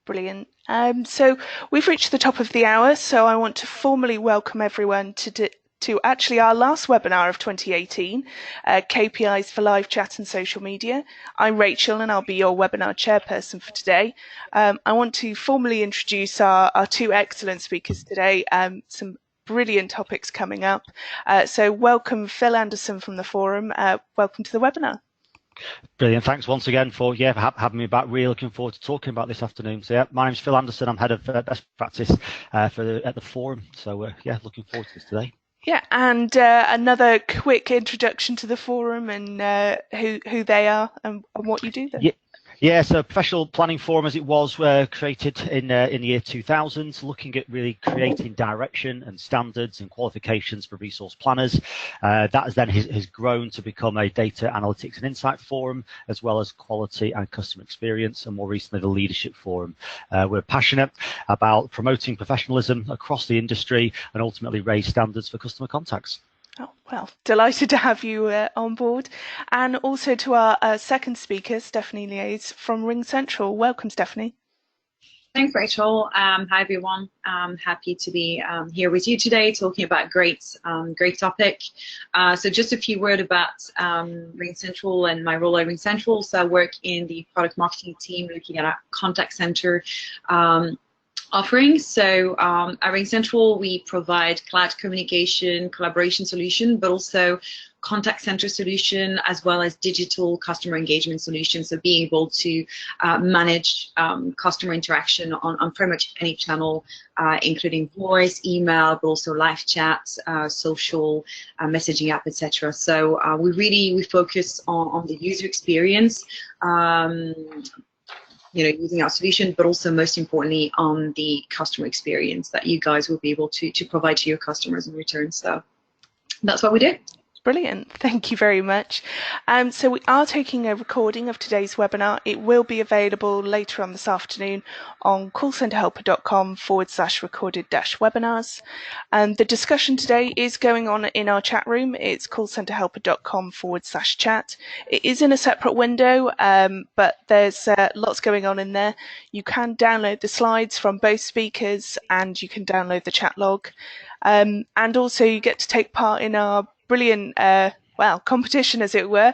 Brilliant. So we've reached the top of the hour, so I want to formally welcome everyone to actually our last webinar of 2018, KPIs for live chat and social media. I'm Rachel and I'll be your webinar chairperson for today. I want to formally introduce our two excellent speakers today, some brilliant topics coming up. So welcome Phil Anderson from the forum. Welcome to the webinar. Brilliant. Thanks once again for having me back. Really looking forward to talking about this afternoon. So my name's Phil Anderson. I'm head of best practice at the forum. So looking forward to this today. Yeah, and another quick introduction to the forum and who they are and what you do there. Yeah, so Professional Planning Forum, as it was created in the year 2000, looking at really creating direction and standards and qualifications for resource planners. That has grown to become a data analytics and insight forum, as well as quality and customer experience, and more recently the leadership forum. We're passionate about promoting professionalism across the industry and ultimately raise standards for customer contacts. Oh, well, delighted to have you on board. And also to our second speaker, Stephanie Liaise from Ring Central. Welcome, Stephanie. Thanks, Rachel. Hi, everyone. I'm happy to be here with you today talking about great topic. So just a few words about Ring Central and my role at Ring Central. So I work in the product marketing team looking at our contact center offerings. So at Ring Central, we provide cloud communication, collaboration solution, but also contact center solution, as well as digital customer engagement solutions. So being able to manage customer interaction on pretty much any channel, including voice, email, but also live chat, social, messaging app, etc. So we focus on the user experience, using our solution, but also most importantly on the customer experience that you guys will be able to provide to your customers in return. So that's what we do. Brilliant. Thank you very much. So we are taking a recording of today's webinar. It will be available later on this afternoon on callcenterhelper.com/recorded-webinars. And the discussion today is going on in our chat room. It's callcenterhelper.com/chat. It is in a separate window, but there's lots going on in there. You can download the slides from both speakers and you can download the chat log. And also you get to take part in our brilliant, competition, as it were.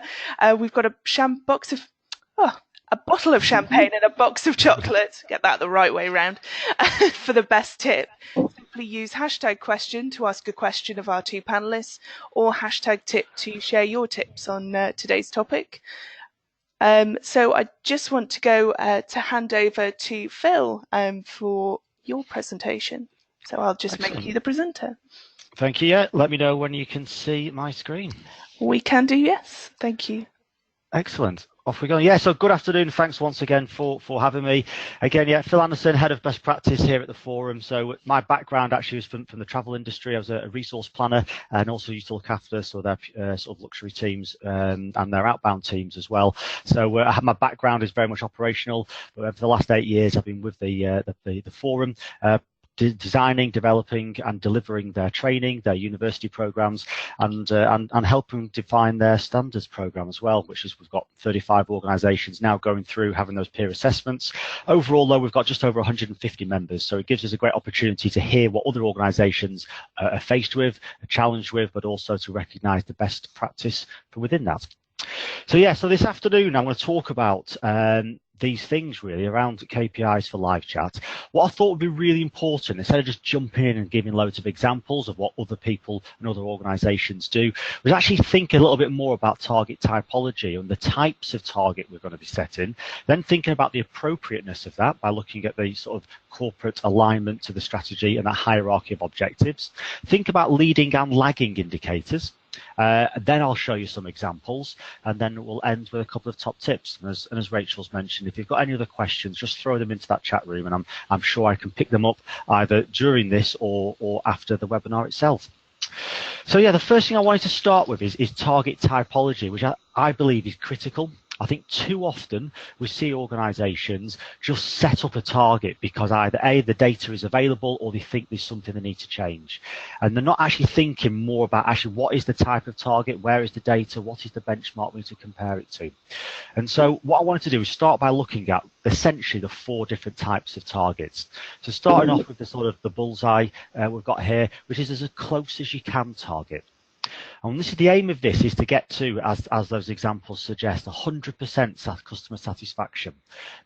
We've got a bottle of champagne and a box of chocolates. Get that the right way around. For the best tip, simply use #question to ask a question of our two panelists, or #tip to share your tips on today's topic. So I just want to go to hand over to Phil for your presentation. So I'll just make you the presenter. Thank you. Yeah, let me know when you can see my screen. We can do, yes. Thank you. Excellent. Off we go. Yeah, so good afternoon. Thanks once again for having me. Again, Phil Anderson, head of best practice here at the forum. So my background actually was from the travel industry. I was a resource planner and also used to look after their sort of luxury teams and their outbound teams as well. So my background is very much operational. But for the last 8 years, I've been with the forum. Designing, developing and delivering their training, their university programs, and helping define their standards program as well, which is we've got 35 organisations now going through having those peer assessments. Overall, though, we've got just over 150 members, so it gives us a great opportunity to hear what other organisations are faced with, are challenged with, but also to recognise the best practice from within that. So so this afternoon I'm going to talk about these things really around KPIs for live chat. What I thought would be really important, instead of just jumping in and giving loads of examples of what other people and other organisations do, was actually think a little bit more about target typology and the types of target we're going to be setting, then thinking about the appropriateness of that by looking at the sort of corporate alignment to the strategy and that hierarchy of objectives. Think about leading and lagging indicators. Then I'll show you some examples, and then we'll end with a couple of top tips. And as Rachel's mentioned, if you've got any other questions, just throw them into that chat room, and I'm sure I can pick them up either during this or after the webinar itself. So the first thing I wanted to start with is target typology, which I believe is critical. I think too often we see organisations just set up a target because either A, the data is available, or they think there's something they need to change. And they're not actually thinking more about actually what is the type of target, where is the data, what is the benchmark we need to compare it to. And so what I wanted to do is start by looking at essentially the 4 different types of targets. So starting off with the sort of the bullseye we've got here, which is as close as you can target. And this is the aim of this is to get to, as those examples suggest, 100% customer satisfaction.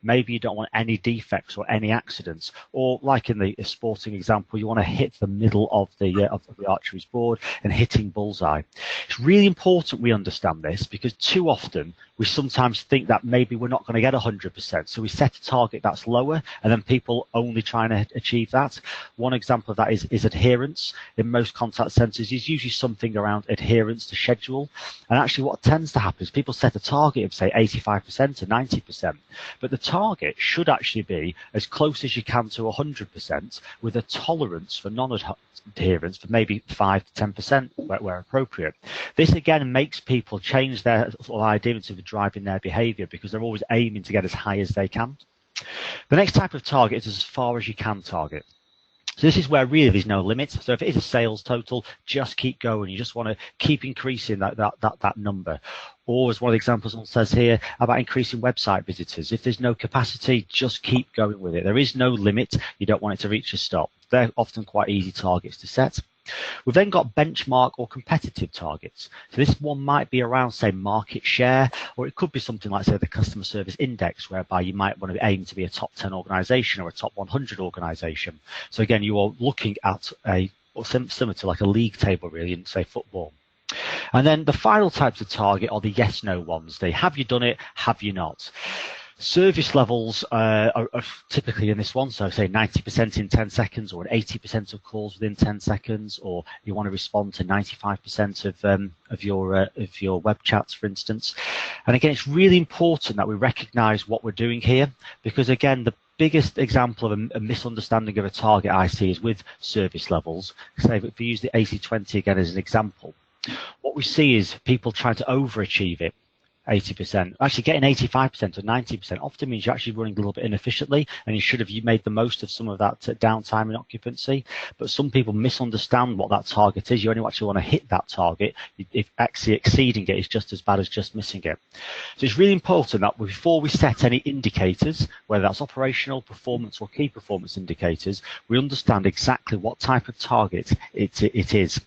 Maybe you don't want any defects or any accidents, or like in the sporting example, you want to hit the middle of the archery's board and hitting bullseye. It's really important we understand this because too often we sometimes think that maybe we're not going to get 100%. So we set a target that's lower and then people only trying to achieve that. One example of that is adherence. In most contact centres is usually something around adherence to schedule. And actually what tends to happen is people set a target of say 85% to 90%, but the target should actually be as close as you can to 100% with a tolerance for non-adherence for maybe 5 to 10% where appropriate. This again makes people change their sort of idea into driving their behaviour because they're always aiming to get as high as they can. The next type of target is as far as you can target. So this is where really there's no limit. So if it is a sales total, just keep going. You just want to keep increasing that number. Or as one of the examples says here about increasing website visitors. If there's no capacity, just keep going with it. There is no limit. You don't want it to reach a stop. They're often quite easy targets to set. We've then got benchmark or competitive targets. So this one might be around, say, market share, or it could be something like, say, the customer service index, whereby you might want to aim to be a top 10 organisation or a top 100 organisation. So again, you are looking at similar to like a league table, really, in, say, football. And then the final types of target are the yes-no ones. They have you done it, have you not? Service levels are typically in this one, so say 90% in 10 seconds or 80% of calls within 10 seconds, or you want to respond to 95% of your web chats, for instance. And again, it's really important that we recognise what we're doing here, because again, the biggest example of a misunderstanding of a target I see is with service levels. Say if we use the 80-20 again as an example, what we see is people trying to overachieve it. 80%. Actually getting 85% or 90% often means you're actually running a little bit inefficiently, and you should have made the most of some of that downtime and occupancy. But some people misunderstand what that target is. You only actually want to hit that target. If actually exceeding it is just as bad as just missing it. So it's really important that before we set any indicators, whether that's operational, performance or key performance indicators, we understand exactly what type of target it is.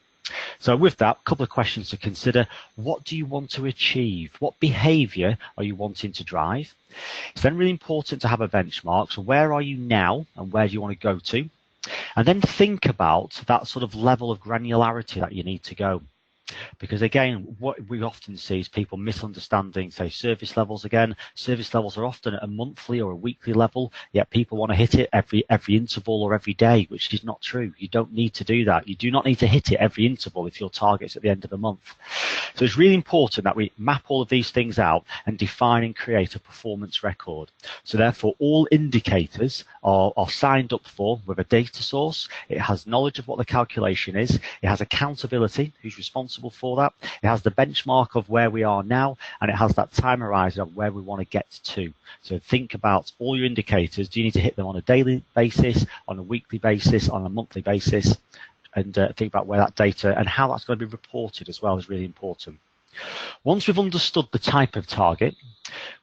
So with that, a couple of questions to consider. What do you want to achieve? What behaviour are you wanting to drive? It's then really important to have a benchmark. So where are you now and where do you want to go to? And then think about that sort of level of granularity that you need to go. Because again, what we often see is people misunderstanding, say, service levels. Again, service levels are often at a monthly or a weekly level, yet people want to hit it every interval or every day, which is not true. You don't need to do that. You do not need to hit it every interval if your target's at the end of the month. So it's really important that we map all of these things out and define and create a performance record. So therefore, all indicators are signed up for with a data source. It has knowledge of what the calculation is. It has accountability, who's responsible for that. It has the benchmark of where we are now, and it has that time horizon of where we want to get to. So think about all your indicators. Do you need to hit them on a daily basis, on a weekly basis, on a monthly basis? And think about where that data and how that's going to be reported as well is really important. Once we've understood the type of target,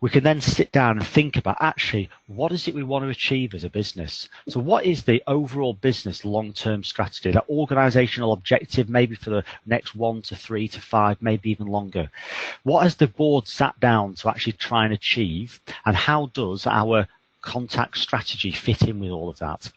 we can then sit down and think about actually what is it we want to achieve as a business. So what is the overall business long-term strategy, that organizational objective maybe for the next 1 to 3 to 5, maybe even longer? What has the board sat down to actually try and achieve, and how does our contact strategy fit in with all of that?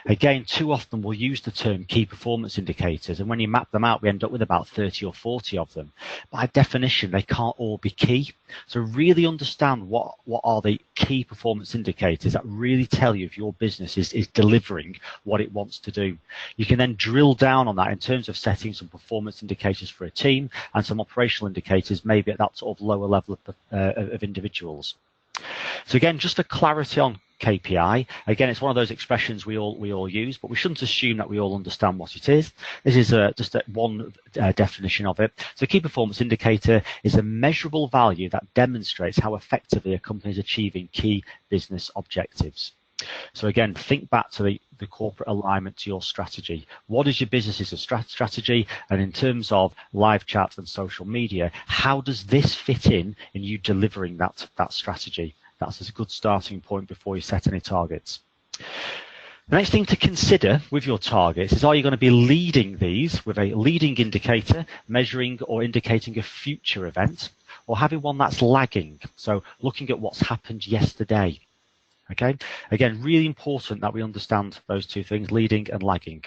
Again, too often we'll use the term key performance indicators, and when you map them out, we end up with about 30 or 40 of them. By definition, they can't all be key. So really understand what are the key performance indicators that really tell you if your business is delivering what it wants to do. You can then drill down on that in terms of setting some performance indicators for a team and some operational indicators maybe at that sort of lower level of individuals. So again, just for clarity on KPI, again, it's one of those expressions we all use, but we shouldn't assume that we all understand what it is. This is just one definition of it. So key performance indicator is a measurable value that demonstrates how effectively a company is achieving key business objectives. So again, think back to the corporate alignment to your strategy. What is your business's strategy? And in terms of live chat and social media, how does this fit in you delivering that strategy? That's a good starting point before you set any targets. The next thing to consider with your targets is, are you going to be leading these with a leading indicator, measuring or indicating a future event, or having one that's lagging? So looking at what's happened yesterday. Okay, again, really important that we understand those two things, leading and lagging.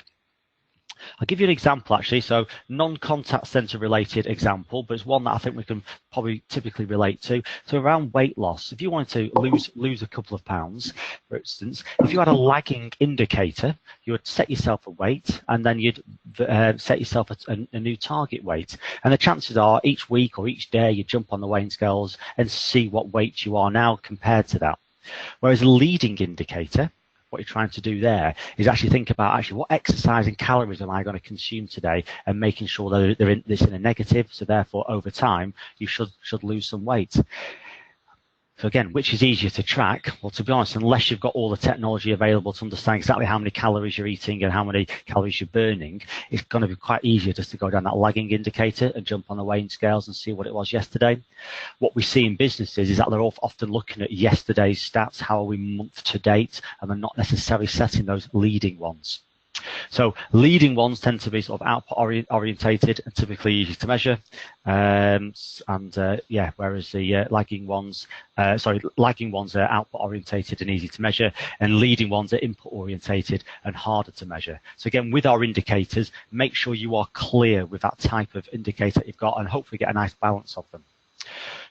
I'll give you an example actually, so non-contact center related example, but it's one that I think we can probably typically relate to. So around weight loss, if you wanted to lose a couple of pounds, for instance, if you had a lagging indicator, you would set yourself a weight and then you'd set yourself a new target weight. And the chances are each week or each day you jump on the weighing scales and see what weight you are now compared to that. Whereas a leading indicator, what you're trying to do there is actually think about what exercise and calories am I going to consume today, and making sure that they're in a negative, so therefore over time you should lose some weight. So again, which is easier to track? Well, to be honest, unless you've got all the technology available to understand exactly how many calories you're eating and how many calories you're burning, it's going to be quite easier just to go down that lagging indicator and jump on the weighing scales and see what it was yesterday. What we see in businesses is that they're often looking at yesterday's stats, how are we month to date, and they're not necessarily setting those leading ones. So leading ones tend to be sort of output orientated and typically easy to measure, whereas the lagging ones are output orientated and easy to measure, and leading ones are input orientated and harder to measure. So again, with our indicators, make sure you are clear with that type of indicator you've got, and hopefully get a nice balance of them.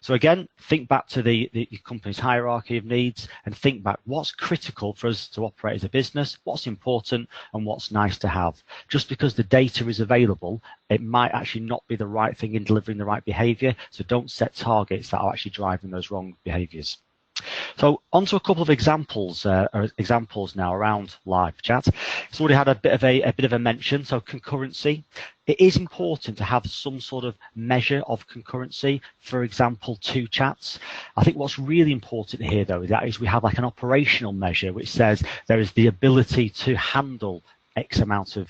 So again, think back to the company's hierarchy of needs and think back what's critical for us to operate as a business, what's important and what's nice to have. Just because the data is available, it might actually not be the right thing in delivering the right behavior. So don't set targets that are actually driving those wrong behaviors. So onto a couple of examples now around live chat. It's already had a bit of a mention. So concurrency. It is important to have some sort of measure of concurrency. For example, 2 chats. I think what's really important here, though, is we have like an operational measure which says there is the ability to handle X amount of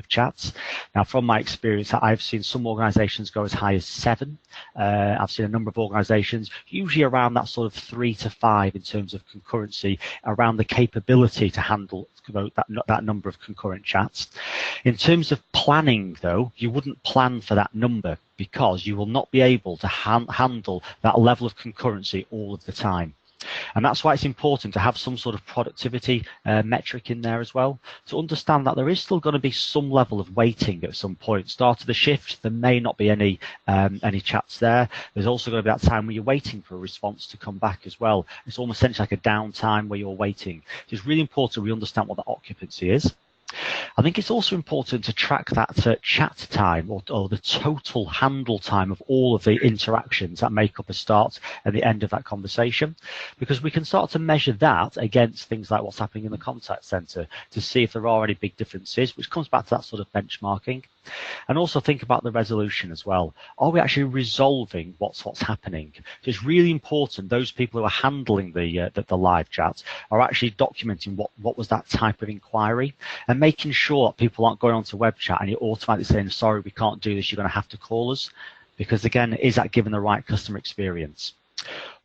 chats. Now, from my experience, I've seen some organizations go as high as 7. I've seen a number of organizations, usually around that sort of 3 to 5 in terms of concurrency, around the capability to handle that number of concurrent chats. In terms of planning, though, you wouldn't plan for that number because you will not be able to handle that level of concurrency all of the time. And that's why it's important to have some sort of productivity metric in there as well, to understand that there is still going to be some level of waiting at some point. Start of the shift, there may not be any chats there. There's also going to be that time where you're waiting for a response to come back as well. It's almost essentially like a downtime where you're waiting. So it's really important we understand what the occupancy is. I think it's also important to track that chat time or the total handle time of all of the interactions that make up a start and the end of that conversation, because we can start to measure that against things like what's happening in the contact center to see if there are any big differences, which comes back to that sort of benchmarking. And also think about the resolution as well. Are we actually resolving what's happening? So it's really important those people who are handling the live chat are actually documenting what was that type of inquiry, and making sure that people aren't going onto web chat and you're automatically saying, sorry, we can't do this, you're going to have to call us. Because again, is that giving the right customer experience?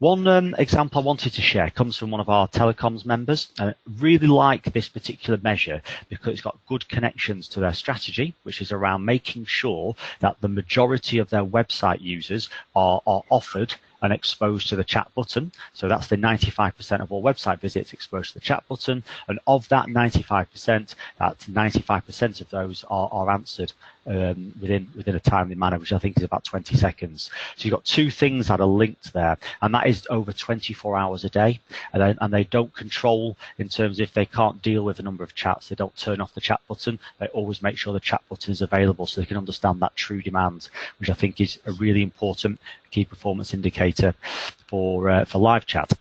One example I wanted to share comes from one of our telecoms members. I really like this particular measure because it's got good connections to their strategy, which is around making sure that the majority of their website users are offered and exposed to the chat button. So that's the 95% of all website visits exposed to the chat button. And of that 95%, that 95% of those are answered within a timely manner, which I think is about 20 seconds. So you've got 2 things that are linked there, and that is over 24 hours a day. And they don't control in terms of if they can't deal with the number of chats, they don't turn off the chat button. They always make sure the chat button is available so they can understand that true demand, which I think is a really important key performance indicator for live chat.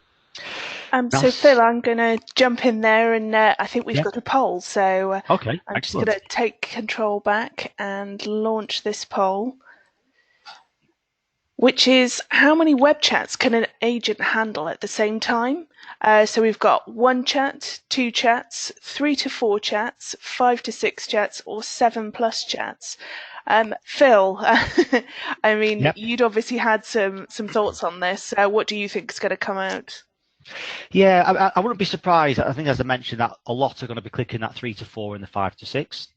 So Phil, I'm going to jump in there, and I think we've got a poll. So okay, I'm just going to take control back and launch this poll, which is how many web chats can an agent handle at the same time? So we've got 1 chat, 2 chats, 3 to 4 chats, 5 to 6 chats, or 7+ chats. Phil, I mean, you'd obviously had some thoughts on this. What do you think is going to come out? Yeah, I wouldn't be surprised. I think, as I mentioned, that a lot are going to be clicking that 3 to 4 and the 5 to 6.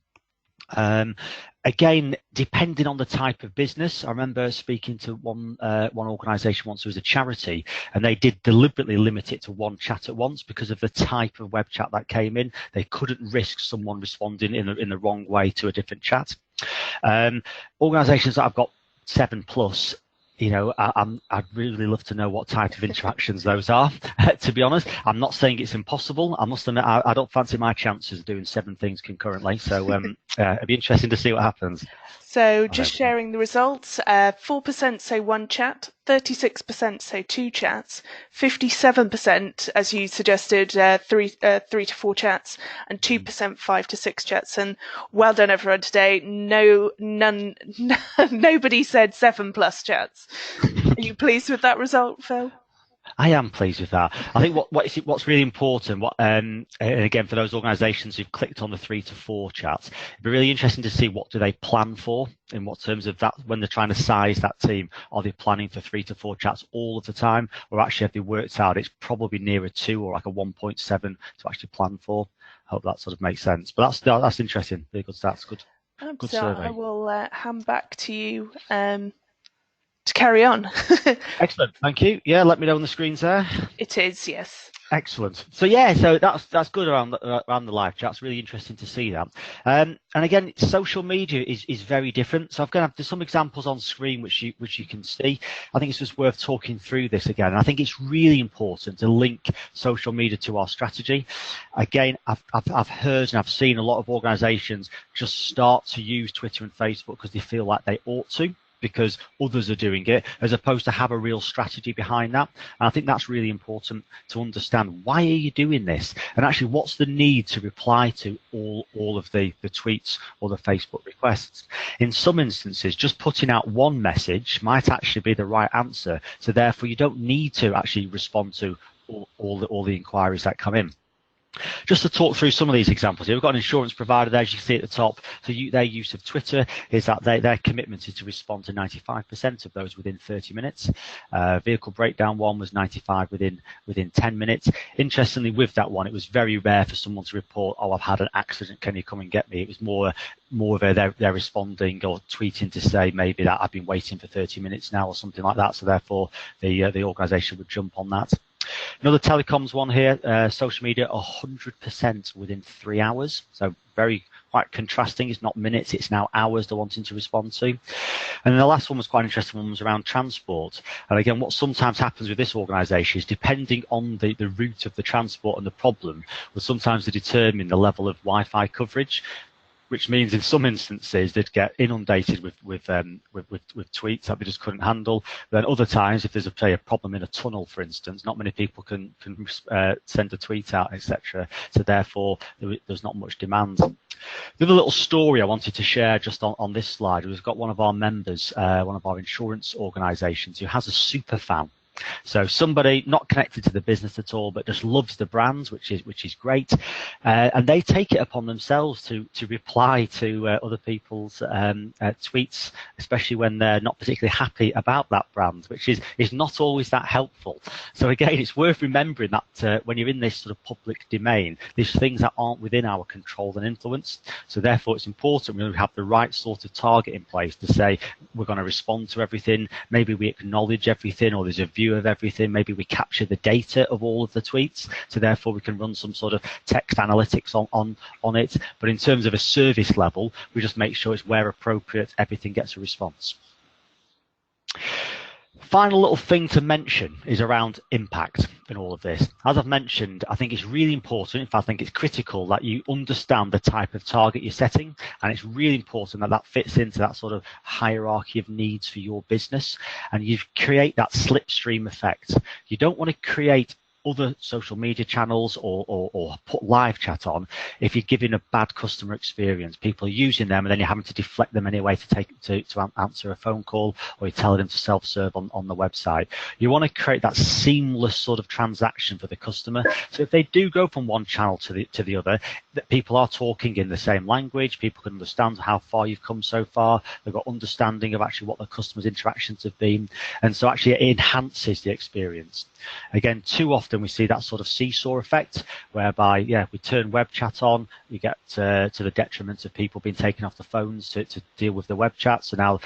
Again, depending on the type of business, I remember speaking to one organisation once who was a charity, and they did deliberately limit it to 1 chat at once because of the type of web chat that came in. They couldn't risk someone responding in the wrong way to a different chat. Organisations that I've got 7+. I'd really love to know what type of interactions those are. To be honest, I'm not saying it's impossible. I must admit, I don't fancy my chances of doing 7 things concurrently. So it'd be interesting to see what happens. So just sharing the results, 4% say 1 chat, 36% say 2 chats, 57%, as you suggested, 3 to 4 chats, and 2% 5 to 6 chats. And well done, everyone today. Nobody said 7+ chats. Are you pleased with that result, Phil? I am pleased with that. I think what's really important, and again, for those organisations who've clicked on the 3 to 4 chats, it'd be really interesting to see what do they plan for in what terms of that when they're trying to size that team. Are they planning for 3 to 4 chats all of the time, or actually have they worked out it's probably nearer 2 or like a 1.7 to actually plan for? I hope that sort of makes sense. But that's interesting. Very good stats. Good survey. I will hand back to you. To carry on. Excellent, thank you. Yeah, let me know on the screens there. It is, yes. Excellent. So that's good around the live chat. It's really interesting to see that. And again, social media is very different. So there's some examples on screen which you can see. I think it's just worth talking through this again. And I think it's really important to link social media to our strategy. Again, I've heard and I've seen a lot of organisations just start to use Twitter and Facebook because they feel like they ought to, because others are doing it, as opposed to have a real strategy behind that. And I think that's really important to understand. Why are you doing this? And actually, what's the need to reply to all of the tweets or the Facebook requests? In some instances, just putting out one message might actually be the right answer. So therefore, you don't need to actually respond to all the inquiries that come in. Just to talk through some of these examples here, we've got an insurance provider there, as you can see at the top. So their use of Twitter is that their commitment is to respond to 95% of those within 30 minutes. Vehicle breakdown one was 95 within 10 minutes. Interestingly, with that one, it was very rare for someone to report, "Oh, I've had an accident, can you come and get me?" It was more of they're responding or tweeting to say maybe that I've been waiting for 30 minutes now or something like that. So therefore, the organisation would jump on that. Another telecoms one here, social media 100% within 3 hours. So quite contrasting. It's not minutes, it's now hours they're wanting to respond to. And then the last one was quite interesting, one was around transport. And again, what sometimes happens with this organisation is depending on the route of the transport and the problem, will sometimes determine the level of Wi-Fi coverage, which means in some instances they'd get inundated with tweets that they just couldn't handle. Then other times, if there's a problem in a tunnel, for instance, not many people can send a tweet out, etc. So therefore, there's not much demand. The other little story I wanted to share just on this slide, we've got one of our members, one of our insurance organisations, who has a super fan. So somebody not connected to the business at all, but just loves the brands, which is great, and they take it upon themselves to reply to other people's tweets, especially when they're not particularly happy about that brand, which is not always that helpful. So again, it's worth remembering that when you're in this sort of public domain, there's things that aren't within our control and influence. So therefore, it's important we have the right sort of target in place to say we're going to respond to everything. Maybe we acknowledge everything, or there's a view of everything. Maybe we capture the data of all of the tweets, so therefore we can run some sort of text analytics on it. But in terms of a service level, we just make sure it's where appropriate, everything gets a response. Final little thing to mention is around impact in all of this. As I've mentioned, I think it's really important, in fact I think it's critical, that you understand the type of target you're setting, and it's really important that fits into that sort of hierarchy of needs for your business, and you create that slipstream effect. You don't want to create other social media channels or put live chat on, if you're giving a bad customer experience, people are using them and then you're having to deflect them anyway to answer a phone call, or you're telling them to self-serve on the website. You want to create that seamless sort of transaction for the customer. So if they do go from one channel to the other, that people are talking in the same language, people can understand how far you've come so far, they've got understanding of actually what the customer's interactions have been, and so actually it enhances the experience. Again, too often we see that sort of seesaw effect whereby, we turn web chat on, you get to the detriment of people being taken off the phones to deal with the web chat. So now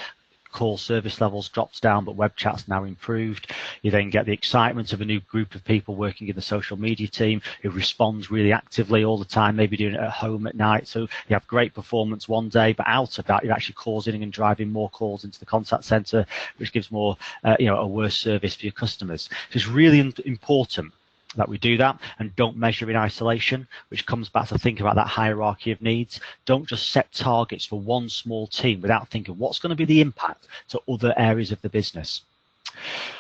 call service levels drops down, but web chat's now improved. You then get the excitement of a new group of people working in the social media team who responds really actively all the time, maybe doing it at home at night. So you have great performance one day, but out of that, you're actually causing and driving more calls into the contact center, which gives more, a worse service for your customers. So it's really important that we do that and don't measure in isolation, which comes back to think about that hierarchy of needs. Don't just set targets for one small team without thinking what's going to be the impact to other areas of the business.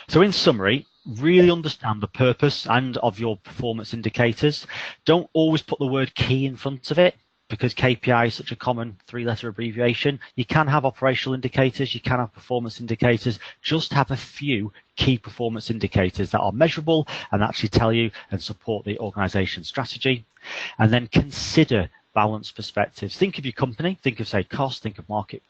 So in summary, really understand the purpose and of your performance indicators. Don't always put the word key in front of it, because KPI is such a common 3-letter abbreviation. You can have operational indicators, you can have performance indicators. Just have a few key performance indicators that are measurable and actually tell you and support the organization's strategy. And then consider balanced perspectives. Think of your company, think of, say, cost, think of market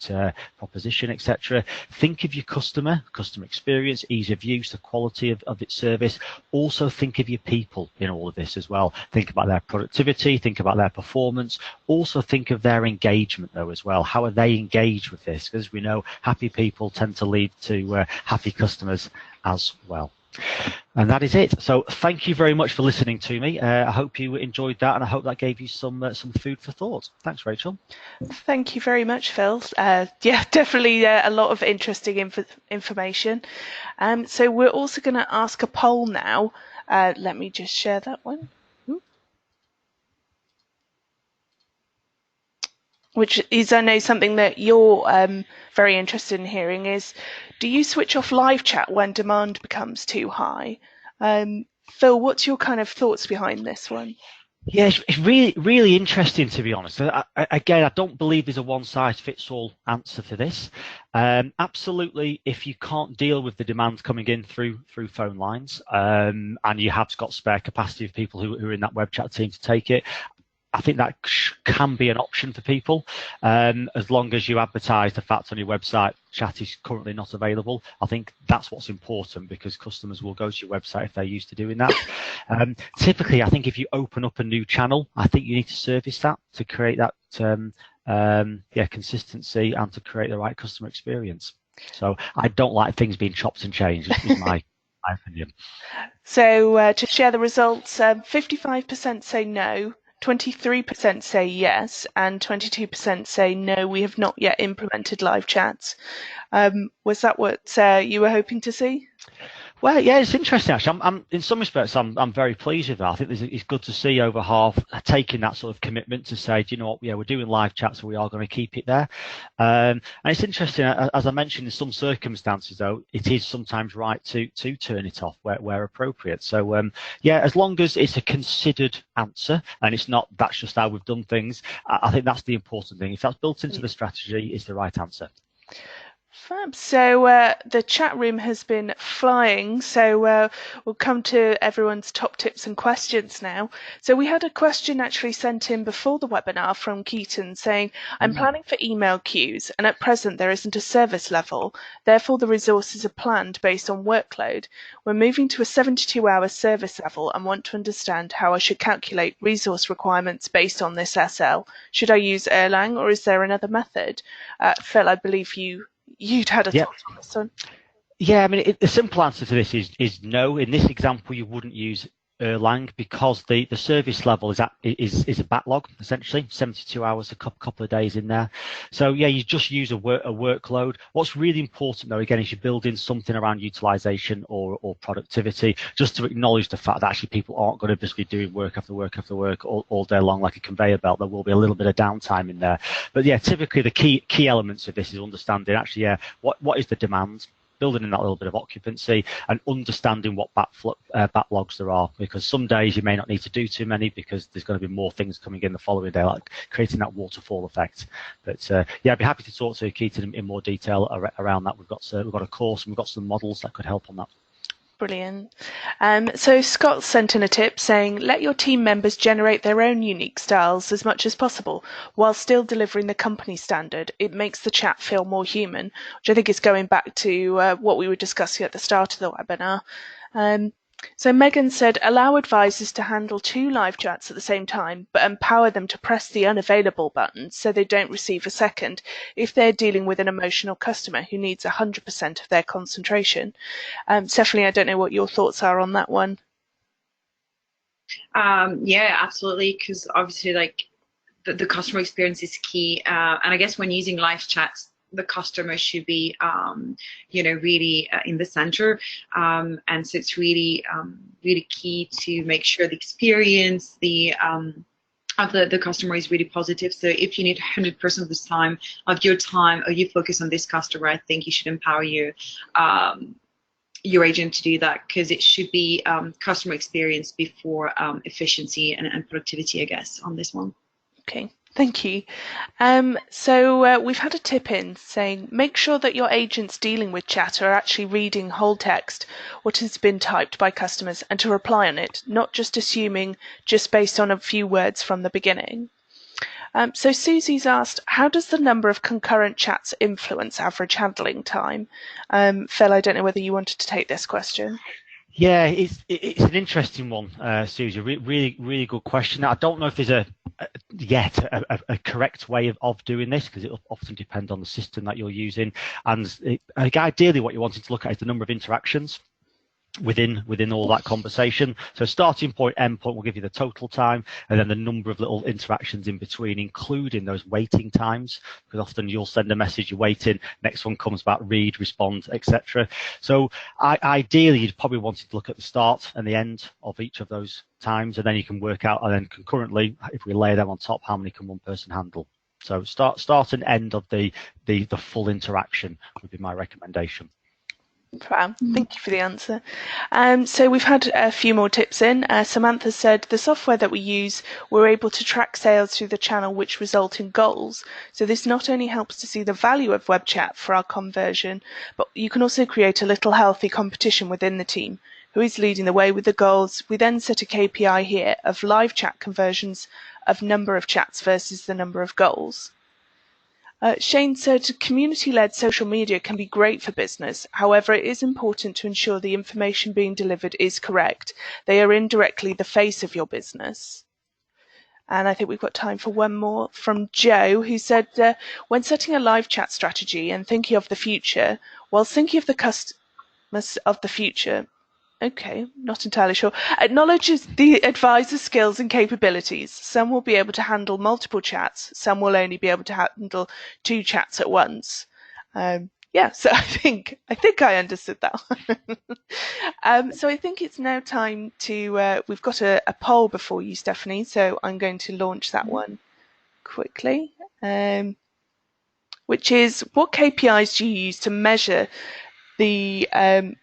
proposition, etc. Think of your customer experience, ease of use, the quality of its service. Also think of your people in all of this as well. Think about their productivity, think about their performance. Also think of their engagement though as well. How are they engaged with this? Because we know happy people tend to lead to happy customers as well. And that is it. So thank you very much for listening to me. I hope you enjoyed that, and I hope that gave you some food for thought. Thanks, Rachel. Thank you very much, Phil. Definitely a lot of interesting information. So we're also going to ask a poll now. Let me just share that one. Which is, I know, something that you're very interested in hearing is, do you switch off live chat when demand becomes too high? Phil, what's your kind of thoughts behind this one? Yeah, it's really, really interesting, to be honest. Again, I don't believe there's a one-size-fits-all answer for this. Absolutely, if you can't deal with the demand coming in through phone lines, and you have got spare capacity of people who are in that web chat team to take it, I think that can be an option for people, as long as you advertise the fact on your website chat is currently not available. I think that's what's important, because customers will go to your website if they're used to doing that. Typically, I think if you open up a new channel, I think you need to service that to create that consistency and to create the right customer experience. So I don't like things being chopped and changed, is my opinion. So to share the results, 55% say no, 23% say yes, and 22% say no, we have not yet implemented live chats. Was that what you were hoping to see? Well, yeah, it's interesting actually. I'm in some respects, I'm very pleased with that. I think it's good to see over half taking that sort of commitment to say, do you know what, yeah, we're doing live chats, so we are going to keep it there. And it's interesting, as I mentioned, in some circumstances though, it is sometimes right to turn it off where appropriate. So yeah, as long as it's a considered answer and it's not that's just how we've done things, I think that's the important thing. If that's built into the strategy, it's the right answer. Fab. So the chat room has been flying, so we'll come to everyone's top tips and questions now. So we had a question actually sent in before the webinar from Keaton saying, I'm planning for email queues, and at present there isn't a service level, therefore the resources are planned based on workload. We're moving to a 72-hour service level and want to understand how I should calculate resource requirements based on this SL. Should I use Erlang, or is there another method? Phil, I believe you'd had a thought on this one. Yeah, I mean, the simple answer to this is no. In this example, you wouldn't use Erlang because the service level is a backlog, essentially 72 hours, a couple of days in there. So yeah, you just use a workload. What's really important though, again, is you build in something around utilization or productivity, just to acknowledge the fact that actually people aren't going to just be doing work after work after work all day long like a conveyor belt. There will be a little bit of downtime in there. But yeah, typically the key elements of this is understanding actually, yeah, what is the demand? building in that little bit of occupancy and understanding what backlogs there are, because some days you may not need to do too many because there's going to be more things coming in the following day, like creating that waterfall effect. But yeah, I'd be happy to talk to Keaton in more detail around that. We've got a course and we've got some models that could help on that. Brilliant. So Scott sent in a tip saying, let your team members generate their own unique styles as much as possible while still delivering the company standard. It makes the chat feel more human, which I think is going back to what we were discussing at the start of the webinar. So Megan said, allow advisors to handle 2 live chats at the same time, but empower them to press the unavailable button so they don't receive a second if they're dealing with an emotional customer who needs 100% of their concentration. Stephanie, I don't know what your thoughts are on that one. Yeah, absolutely, because obviously like the customer experience is key. And I guess when using live chats, the customer should be, really in the center. And so it's really, really key to make sure the experience, of the customer is really positive. So if you need 100% of the time of your time, or you focus on this customer, I think you should empower your agent to do that, because it should be customer experience before efficiency and productivity, I guess, on this one. Okay, thank you. So we've had a tip in saying, make sure that your agents dealing with chat are actually reading whole text, what has been typed by customers, and to reply on it, not just assuming just based on a few words from the beginning. So Susie's asked, how does the number of concurrent chats influence average handling time? Phil, I don't know whether you wanted to take this question. Yeah, it's an interesting one, Susie. Really good question. I don't know if there's a correct way of doing this, because it will often depend on the system that you're using. And ideally, what you're wanting to look at is the number of interactions within all that conversation. So starting point, end point will give you the total time, and then the number of little interactions in between, including those waiting times, because often you'll send a message, you're waiting, next one comes back, read, respond, etc. So ideally, you'd probably want to look at the start and the end of each of those times, and then you can work out, and then concurrently, if we layer them on top, how many can one person handle. So start and end of the full interaction would be my recommendation. Wow, thank you for the answer. So we've had a few more tips in. Samantha said, the software that we use, we're able to track sales through the channel which result in goals. So this not only helps to see the value of web chat for our conversion, but you can also create a little healthy competition within the team. Who is leading the way with the goals? We then set a KPI here of live chat conversions of number of chats versus the number of goals. Shane said, community-led social media can be great for business. However, it is important to ensure the information being delivered is correct. They are indirectly the face of your business. And I think we've got time for one more from Joe, who said, when setting a live chat strategy and thinking of the future, while thinking of the customers of the future, okay, not entirely sure. Acknowledges the advisor's skills and capabilities. Some will be able to handle multiple chats. Some will only be able to handle 2 chats at once. Yeah, so I think I understood that one. So I think it's now time to, we've got a poll before you, Stephanie, so I'm going to launch that one quickly, which is, what KPIs do you use to measure the, I've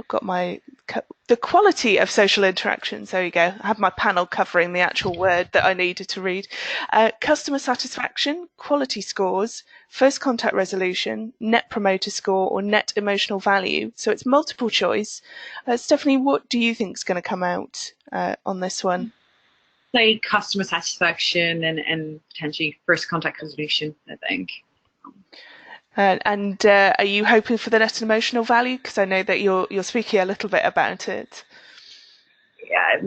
got the quality of social interactions. There you go. I have my panel covering the actual word that I needed to read. Customer satisfaction, quality scores, first contact resolution, net promoter score, or net emotional value. So it's multiple choice. Stephanie, what do you think is going to come out on this one? Say customer satisfaction and potentially first contact resolution, I think. And are you hoping for the net emotional value? Because I know that you're speaking a little bit about it. Yeah,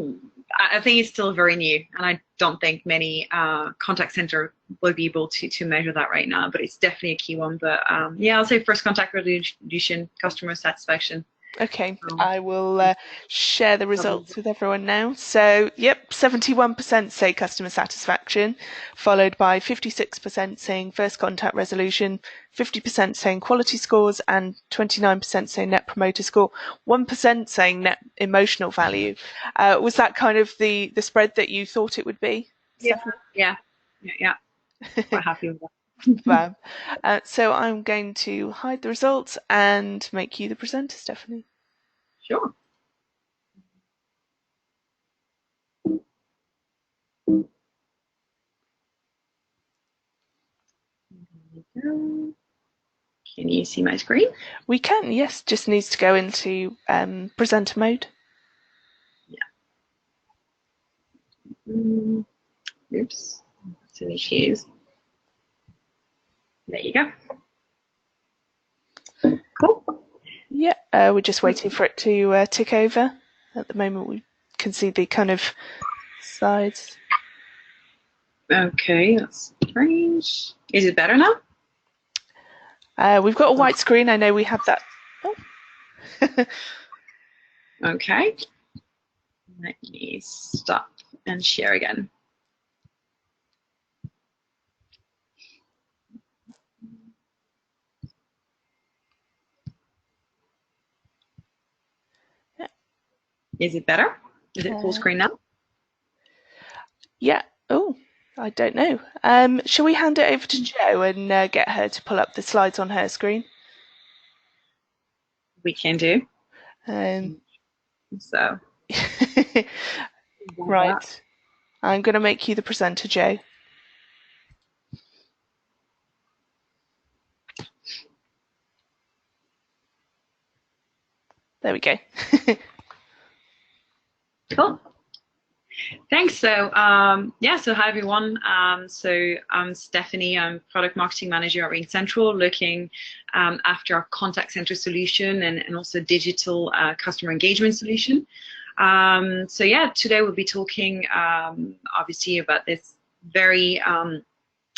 I think it's still very new, and I don't think many contact center will be able to measure that right now. But it's definitely a key one. But yeah, I'll say first contact resolution, customer satisfaction. Okay, I will share the results with everyone now. So, yep, 71% say customer satisfaction, followed by 56% saying first contact resolution, 50% saying quality scores, and 29% saying net promoter score, 1% saying net emotional value. Was that kind of the spread that you thought it would be? Yeah. Quite happy with that. Fab. So I'm going to hide the results and make you the presenter, Stephanie. Sure. Can you see my screen? We can, yes. Just needs to go into presenter mode. Yeah. Oops. Some issues. There you go. Cool. Yeah, we're just waiting for it to tick over. At the moment, we can see the kind of sides. Okay, that's strange. Is it better now? We've got a white screen. I know we have that. Oh. Okay. Let me stop and share again. Yeah. Is it better? Is it full screen now? Yeah. Oh, I don't know. Shall we hand it over to Jo and get her to pull up the slides on her screen? We can do. So. Right. I'm going to make you the presenter, Jo. There we go. Cool. Thanks. So so hi everyone. So I'm Stephanie. I'm product marketing manager at RingCentral, looking after our contact center solution and also digital customer engagement solution. So yeah, today we'll be talking obviously about this very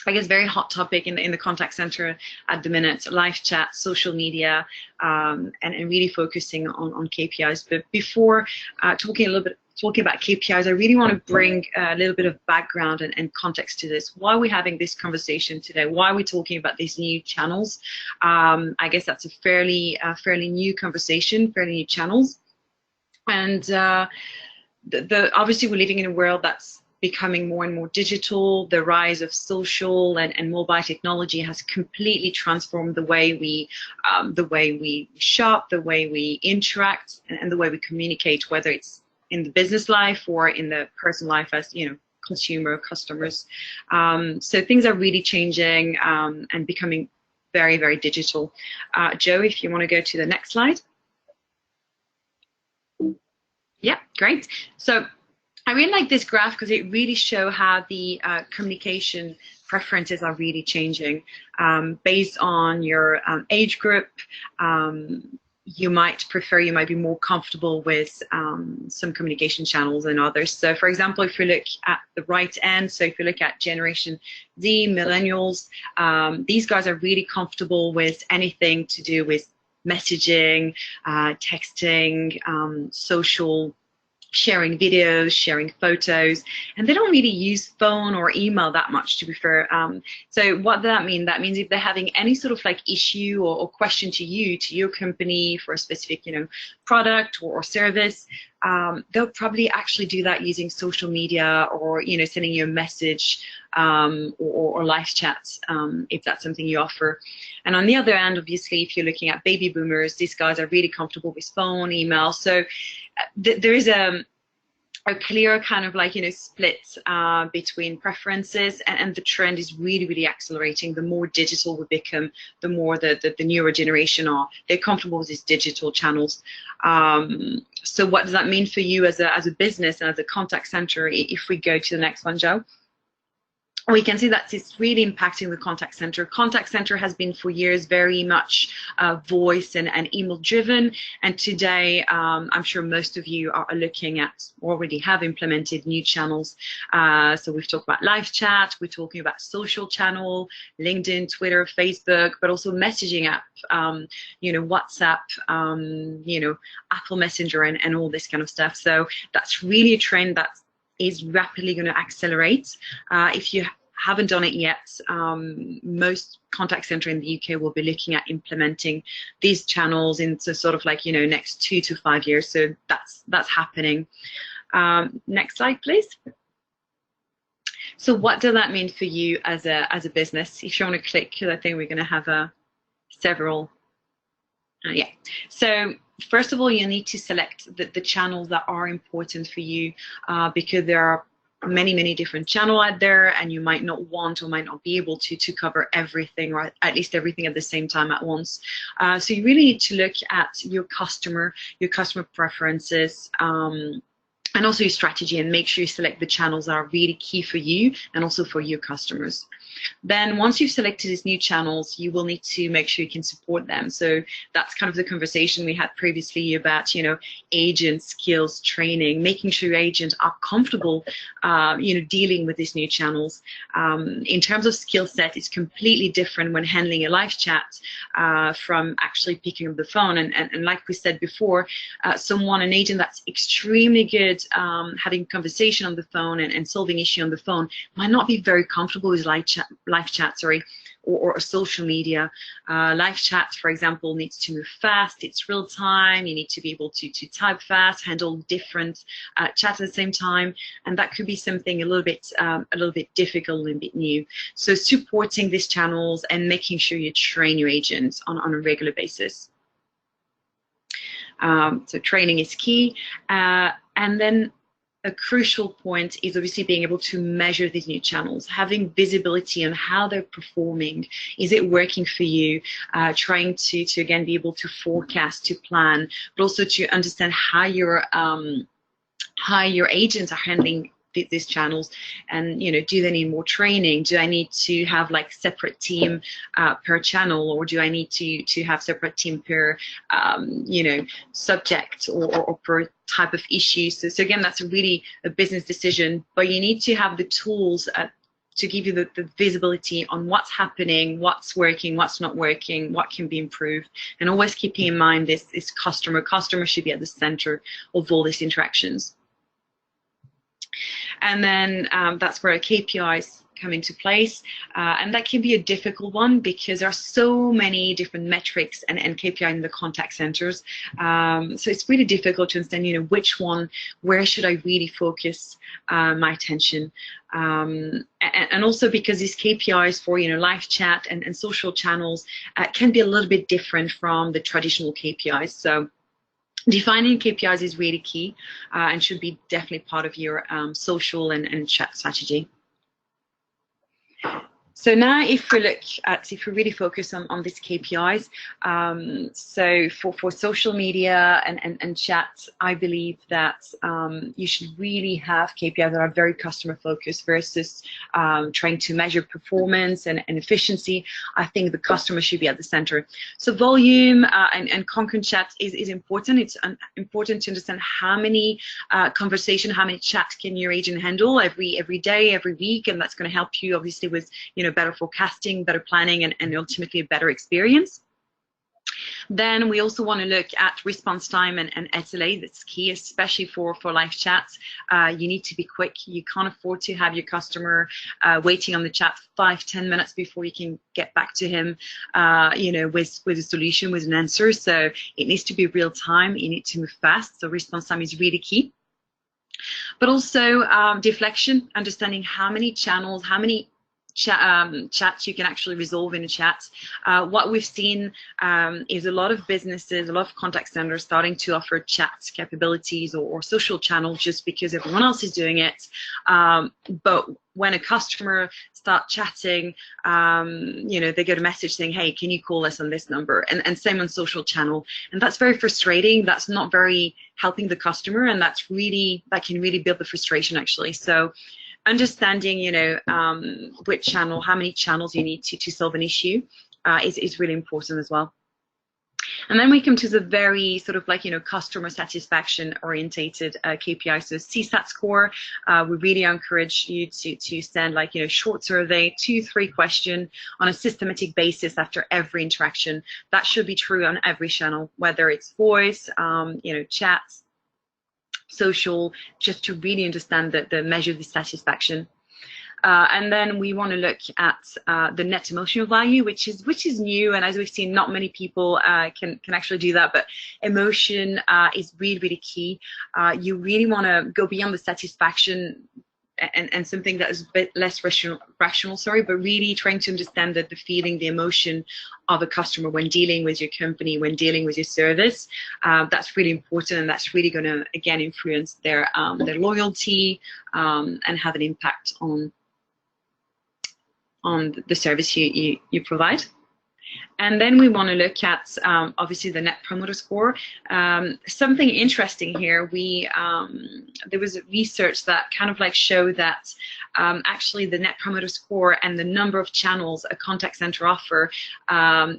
very hot topic in the contact center at the minute, LiveChat, social media, and really focusing on KPIs. But before talking about KPIs, I really want to bring a little bit of background and context to this. Why are we having this conversation today? Why are we talking about these new channels? I guess that's a fairly new conversation, fairly new channels. And obviously we're living in a world that's becoming more and more digital. The rise of social and mobile technology has completely transformed the way we shop, the way we interact, and the way we communicate, whether it's in the business life or in the personal life as customers. So things are really changing and becoming very, very digital. Jo, if you want to go to the next slide. Yeah, great. So I really like this graph because it really shows how the communication preferences are really changing based on your age group. You might be more comfortable with some communication channels than others. So for example, if you look at the right end, so if you look at Generation Z, millennials, these guys are really comfortable with anything to do with messaging, texting, social, sharing videos, sharing photos, and they don't really use phone or email that much, to be fair. So what does that mean? That means if they're having any sort of like issue or question to your company for a specific, product or service, they'll probably actually do that using social media or, sending you a message or live chats if that's something you offer. And on the other end, obviously, if you're looking at baby boomers, these guys are really comfortable with phone, email. So there is a clear kind of split between preferences, and the trend is really, really accelerating. The more digital we become, the more the newer generation they're comfortable with these digital channels. So what does that mean for you as a business and as a contact center? If we go to the next one, Jo. We can see that it's really impacting the contact center. Contact center has been for years very much voice and email driven. And today, I'm sure most of you are looking at, already have implemented new channels. So we've talked about live chat, we're talking about social channel, LinkedIn, Twitter, Facebook, but also messaging app, WhatsApp, Apple Messenger and all this kind of stuff. So that's really a trend that is rapidly going to accelerate. If you haven't done it yet, most contact center in the UK will be looking at implementing these channels into sort of next 2 to 5 years. So that's happening. Next slide, please. So what does that mean for you as a business? If you want to click, because I think we're going to have several. Yeah. So first of all, you need to select the channels that are important for you, because there are many different channels out there, and you might not want or might not be able to cover everything, or at least everything at the same time at once. So you really need to look at your customer preferences, and also your strategy, and make sure you select the channels that are really key for you and also for your customers. Then once you've selected these new channels, you will need to make sure you can support them. So that's kind of the conversation we had previously about, agent skills training, making sure your agents are comfortable, dealing with these new channels. In terms of skill set, it's completely different when handling a live chat from actually picking up the phone. And like we said before, an agent that's extremely good having conversation on the phone and solving issue on the phone might not be very comfortable with live chat, or social media. Live chat, for example, needs to move fast. It's real time. You need to be able to type fast, handle different chats at the same time, and that could be something a little bit difficult and a bit new. So supporting these channels and making sure you train your agents on a regular basis. So training is key, and then a crucial point is obviously being able to measure these new channels, having visibility on how they're performing. Is it working for you? Trying to again be able to forecast, to plan, but also to understand how your agents are handling these channels, and do they need more training? Do I need to have like separate team per channel, or do I need to have separate team per subject or per type of issue? So again, that's really a business decision, but you need to have the tools to give you the visibility on what's happening, what's working, what's not working, what can be improved, and always keeping in mind this customer should be at the center of all these interactions. And then that's where KPIs come into place, and that can be a difficult one because there are so many different metrics and KPI in the contact centers. So it's really difficult to understand, where should I really focus my attention, and also because these KPIs for live chat and social channels can be a little bit different from the traditional KPIs. So defining KPIs is really key and should be definitely part of your social and chat strategy. So now if we really focus on these KPIs, so for social media and chat, I believe that you should really have KPIs that are very customer focused versus trying to measure performance and efficiency. I think the customer should be at the center. So volume and concurrent chat is important. It's important to understand how many conversations, how many chats can your agent handle every day, every week, and that's going to help you obviously with better forecasting, better planning, and ultimately a better experience. Then we also want to look at response time and SLA. That's key, especially for live chats. You need to be quick. You can't afford to have your customer waiting on the chat 5-10 minutes before you can get back to him, with a solution, with an answer. So it needs to be real time. You need to move fast. So response time is really key. But also deflection, understanding how many channels, how many chats you can actually resolve in a chat. What we've seen is a lot of businesses, a lot of contact centers starting to offer chat capabilities or social channels just because everyone else is doing it. But when a customer starts chatting, they get a message saying, hey, can you call us on this number? And same on social channel. And that's very frustrating. That's not very helping the customer, and that can really build the frustration actually. So understanding, which channel, how many channels you need to solve an issue is really important as well. And then we come to the very sort of customer satisfaction orientated KPI. So CSAT score, we really encourage you to send short survey, 2-3 questions on a systematic basis after every interaction. That should be true on every channel, whether it's voice, chats, social, just to really understand the measure of the satisfaction. And then we want to look at the net emotional value, which is new, and as we've seen, not many people can actually do that. But emotion is really key. You really want to go beyond the satisfaction and something that is a bit less rational, sorry, but really trying to understand the feeling, the emotion of a customer when dealing with your company, when dealing with your service. That's really important, and that's really going to, again, influence their loyalty and have an impact on the service you provide. And then we want to look at, obviously, the Net Promoter Score. Something interesting here, there was research that kind of like showed that actually the Net Promoter Score and the number of channels a contact center offer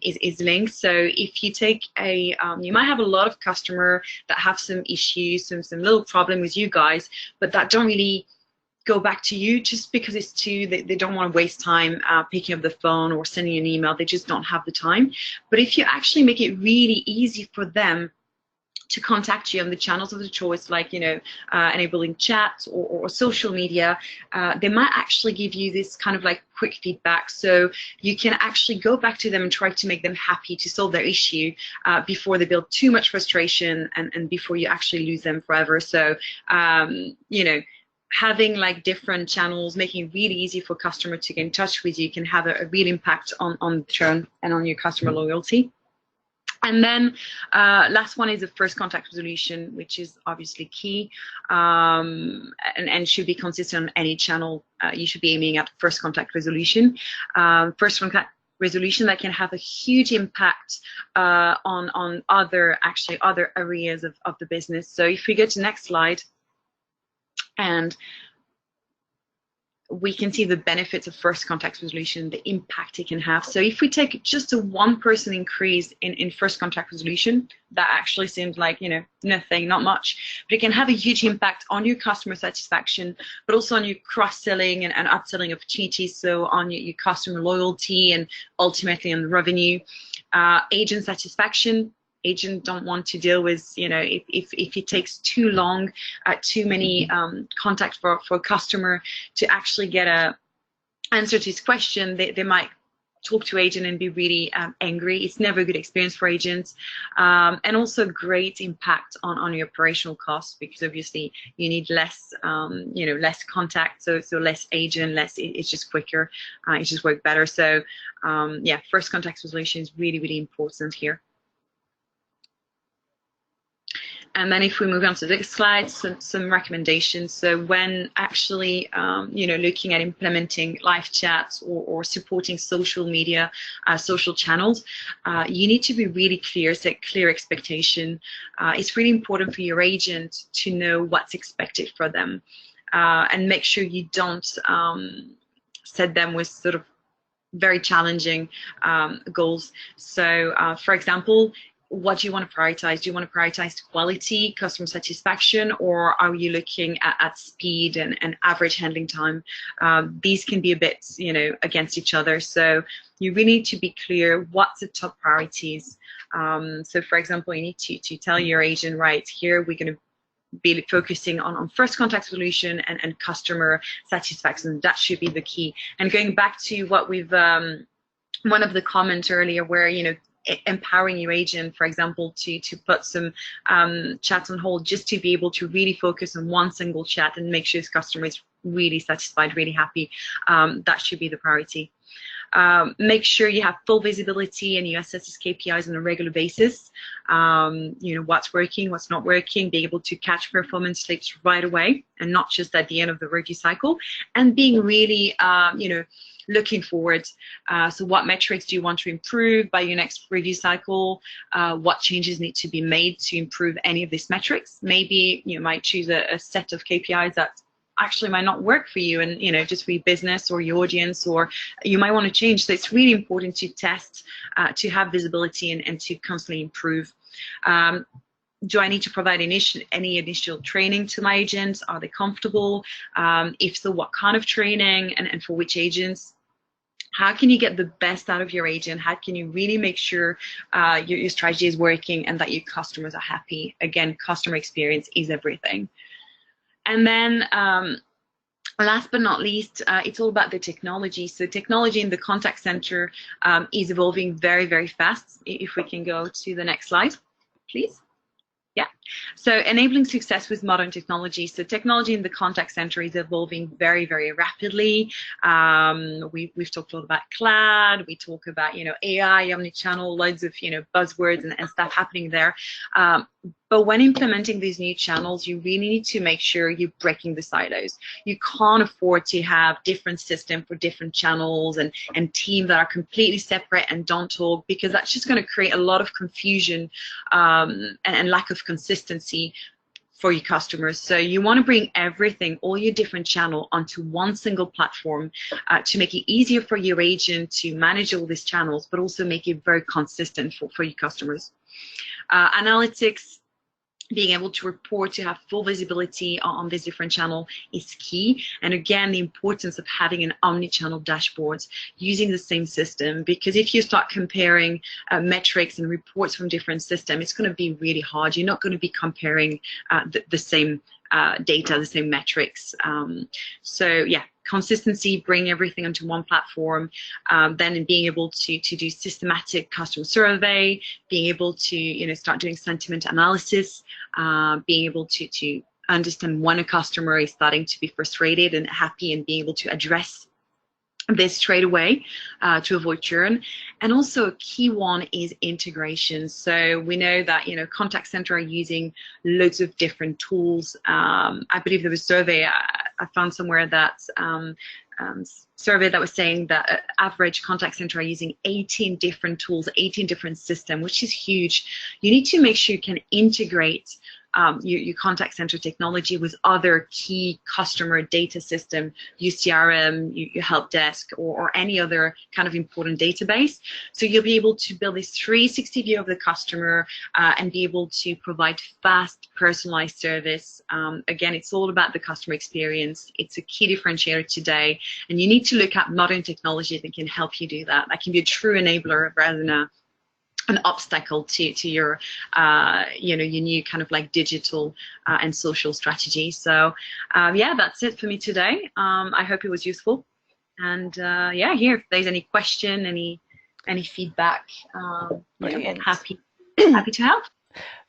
is linked. So if you take you might have a lot of customers that have some issues, some little problem with you guys, but that don't really go back to you just because it's they don't want to waste time picking up the phone or sending an email. They just don't have the time. But if you actually make it really easy for them to contact you on the channels of the choice, like, you know, enabling chat or social media, they might actually give you this kind of like quick feedback. So you can actually go back to them and try to make them happy to solve their issue before they build too much frustration and before you actually lose them forever. So, you know, having like different channels, making it really easy for customer to get in touch with you can have a real impact on churn and on your customer loyalty. And then last one is the first contact resolution, which is obviously key and should be consistent on any channel. You should be aiming at first contact resolution. First contact resolution that can have a huge impact on other areas of the business. So if we go to the next slide, and we can see the benefits of first contact resolution, the impact it can have. So if we take just a 1% increase in first contact resolution, that actually seems like, you know, nothing, not much, but it can have a huge impact on your customer satisfaction, but also on your cross-selling and upselling opportunities, so on your customer loyalty and ultimately on the revenue. Agent satisfaction. Agents don't want to deal with, you know, if it takes too long, too many contacts for a customer to actually get a answer to his question, they might talk to agent and be really angry. It's never a good experience for agents, and also great impact on your operational costs, because obviously you need less, you know, less contact, so less agent, it's just quicker, it just works better. So yeah, first contact resolution is really, really important here. And then if we move on to the next slide, some recommendations. So when actually, you know, looking at implementing live chats or supporting social media, social channels, you need to be really clear, set clear expectation. It's really important for your agent to know what's expected for them, and make sure you don't set them with sort of very challenging goals. So, for example, what do you want to prioritize? Do you want to prioritize quality, customer satisfaction, or are you looking at speed and average handling time? These can be a bit, you know, against each other. So you really need to be clear what's the top priorities. So for example, you need to tell your agent, right, here we're going to be focusing on first contact solution and customer satisfaction. That should be the key. And going back to what we've, one of the comments earlier where, you know, empowering your agent, for example, to put some chats on hold just to be able to really focus on one single chat and make sure his customer is really satisfied, really happy. That should be the priority. Make sure you have full visibility and you assess his KPIs on a regular basis. You know, what's working, what's not working, being able to catch performance slips right away and not just at the end of the review cycle, and being really, you know, looking forward. So what metrics do you want to improve by your next review cycle? What changes need to be made to improve any of these metrics? Maybe you might choose a set of KPIs that actually might not work for you and, you know, just for your business or your audience, or you might want to change. So it's really important to test, to have visibility and to constantly improve. Do I need to provide any initial training to my agents? Are they comfortable? If so, what kind of training and for which agents? How can you get the best out of your agent? How can you really make sure your strategy is working and that your customers are happy? Again, customer experience is everything. And then last but not least, it's all about the technology. So technology in the contact center is evolving very, very fast. If we can go to the next slide, please. Yeah. So enabling success with modern technology. So technology in the contact center is evolving very, very rapidly. We've talked a lot about cloud. We talk about, AI, omnichannel, loads of, buzzwords and stuff happening there. But when implementing these new channels, you really need to make sure you're breaking the silos. You can't afford to have different systems for different channels and teams that are completely separate and don't talk, because that's just going to create a lot of confusion and lack of consistency for your customers. So you want to bring everything, all your different channel, onto one single platform to make it easier for your agent to manage all these channels, but also make it very consistent for your customers. Analytics, being able to report, to have full visibility on this different channel is key. And again, the importance of having an omni-channel dashboard using the same system, because if you start comparing metrics and reports from different systems, it's going to be really hard. You're not going to be comparing the same data, the same metrics. So yeah, consistency, bring everything onto one platform, then being able to do systematic customer survey, being able to start doing sentiment analysis, being able to understand when a customer is starting to be frustrated and happy, and being able to address this straight away to avoid churn. And also a key one is integration. So we know that contact center are using loads of different tools. I believe there was a survey I found somewhere that survey that was saying that average contact center are using 18 different tools, 18 different systems, which is huge. You need to make sure you can integrate your contact center technology with other key customer data system, your CRM, your help desk, or any other kind of important database. So you'll be able to build this 360 view of the customer and be able to provide fast, personalized service. Again, it's all about the customer experience. It's a key differentiator today, and you need to look at modern technology that can help you do that. That can be a true enabler rather than an obstacle to your your new kind of like digital and social strategy. So yeah, that's it for me today. I hope it was useful, and yeah, here if there's any question, any feedback, happy to help.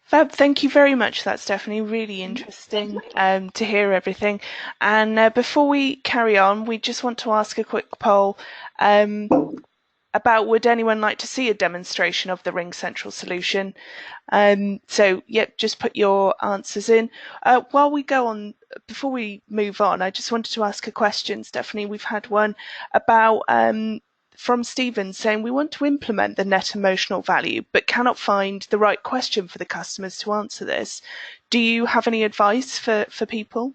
Fab, thank you very much. That's definitely really interesting to hear everything. And before we carry on, we just want to ask a quick poll about, would anyone like to see a demonstration of the Ring Central solution? So yeah, just put your answers in. While we go on, before we move on, I just wanted to ask a question, Stephanie. We've had one about from Stephen saying, we want to implement the net emotional value but cannot find the right question for the customers to answer this. Do you have any advice for people?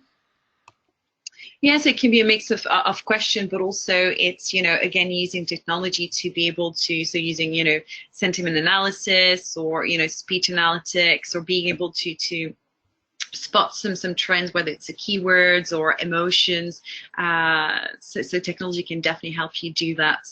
Yes, it can be a mix of question, but also it's, again, using technology to be able to, so using, sentiment analysis or, speech analytics, or being able to spot some trends, whether it's the keywords or emotions. So technology can definitely help you do that,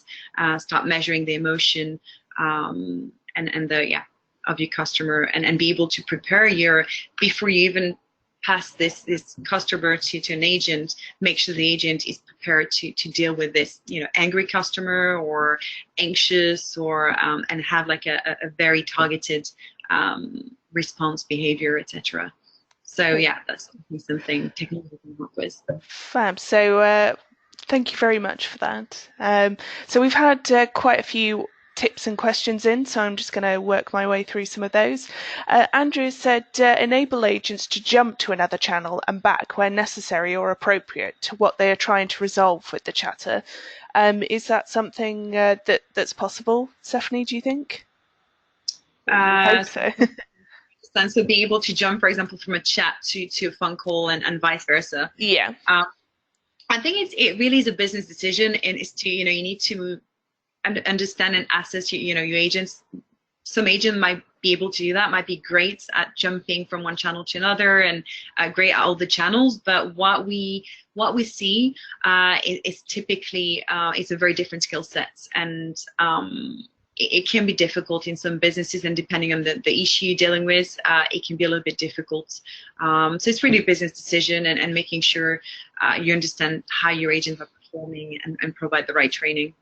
start measuring the emotion and the, of your customer, and be able to prepare before you even pass this customer to an agent, make sure the agent is prepared to deal with this, angry customer or anxious, or and have like a very targeted response behavior, etc. So yeah, that's something technology can help with. Fab. So thank you very much for that. So we've had quite a few tips and questions in, so I'm just going to work my way through some of those. Andrew said, enable agents to jump to another channel and back where necessary or appropriate to what they are trying to resolve with the chatter. Is that something that's possible, Stephanie, do you think? I hope so. So be able to jump, for example, from a chat to a phone call and vice versa. Yeah. I think it really is a business decision, and it's to, you need to understand and assess your agents. Some agent might be able to do that, might be great at jumping from one channel to another, and great at all the channels. But what we see is typically it's a very different skill set, and it can be difficult in some businesses, and depending on the issue you're dealing with, it can be a little bit difficult. So it's really a business decision, and making sure you understand how your agents are performing and provide the right training.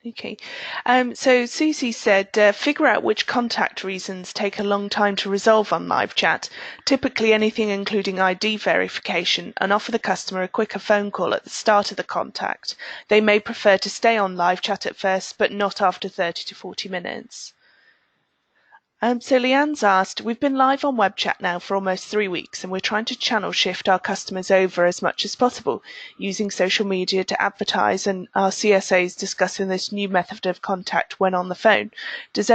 Okay. So Susie said, figure out which contact reasons take a long time to resolve on LiveChat, typically anything including ID verification, and offer the customer a quicker phone call at the start of the contact. They may prefer to stay on LiveChat at first, but not after 30 to 40 minutes. So Leanne's asked, we've been live on web chat now for almost 3 weeks and we're trying to channel shift our customers over as much as possible using social media to advertise, and our CSA is discussing this new method of contact when on the phone. Does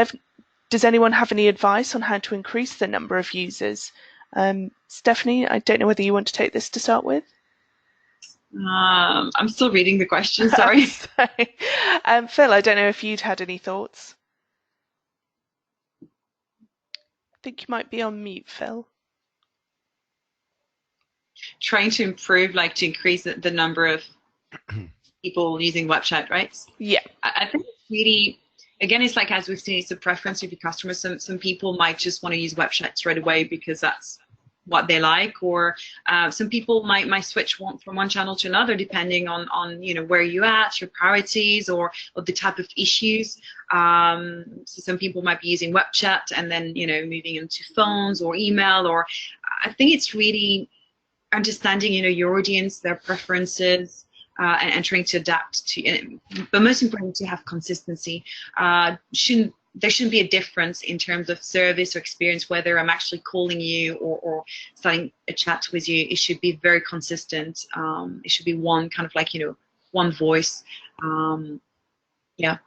anyone have any advice on how to increase the number of users? Stephanie, I don't know whether you want to take this to start with. I'm still reading the question, sorry. Phil, I don't know if you'd had any thoughts. I think you might be on mute, Phil. Trying to improve, like to increase the number of people using web chat, right? Yeah. I think it's really, again, it's like, as we've seen, it's a preference of your customers. Some people might just want to use web chat straight away because that's what they like, or some people might switch from one channel to another depending on where you're at, your priorities, or the type of issues. So some people might be using web chat and then moving into phones or email, or I think it's really understanding your audience, their preferences, and trying to adapt to, but most important, to have consistency. There shouldn't be a difference in terms of service or experience, whether I'm actually calling you or starting a chat with you. It should be very consistent. It should be one kind of like, one voice. Yeah.